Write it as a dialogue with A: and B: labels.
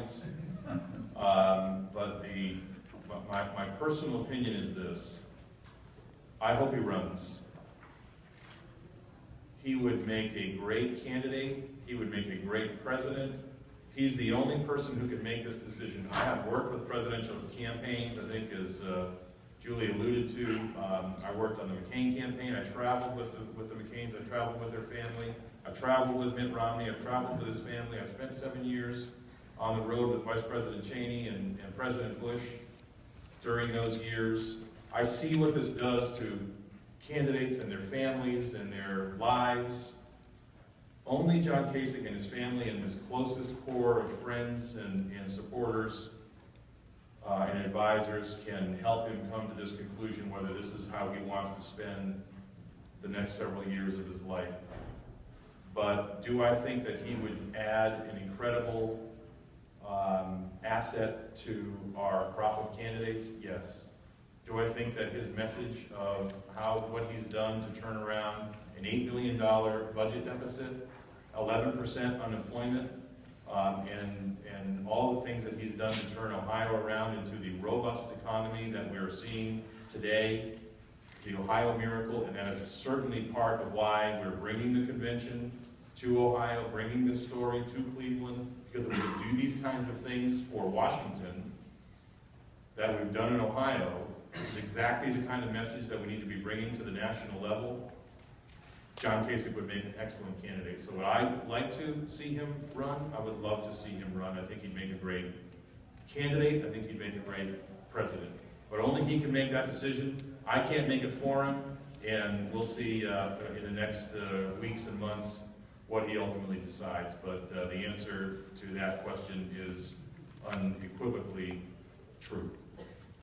A: points. But my personal opinion is this. I hope he runs. He would make a great candidate. He would make a great president. He's the only person who can make this decision. I have worked with presidential campaigns, I think as Julie alluded to. I worked on the McCain campaign. I traveled with the McCains. I traveled with their family. I traveled with Mitt Romney. I traveled with his family. I spent 7 years on the road with Vice President Cheney and President Bush during those years. I see what this does to candidates and their families and their lives. Only John Kasich and his family and his closest core of friends and supporters and advisors can help him come to this conclusion, whether this is how he wants to spend the next several years of his life. But do I think that he would add an incredible asset to our crop of candidates? Yes. Do I think that his message of what he's done to turn around an $8 billion budget deficit, 11% unemployment, and all the things that he's done to turn Ohio around into the robust economy that we're seeing today, the Ohio miracle, and that is certainly part of why we're bringing the convention to Ohio, bringing this story to Cleveland, because if we do these kinds of things for Washington that we've done in Ohio, this is exactly the kind of message that we need to be bringing to the national level. John Kasich would make an excellent candidate. So would I like to see him run? I would love to see him run. I think he'd make a great candidate. I think he'd make a great president. But only he can make that decision. I can't make it for him, and we'll see in the next weeks and months what he ultimately decides. But the answer to that question is unequivocally true.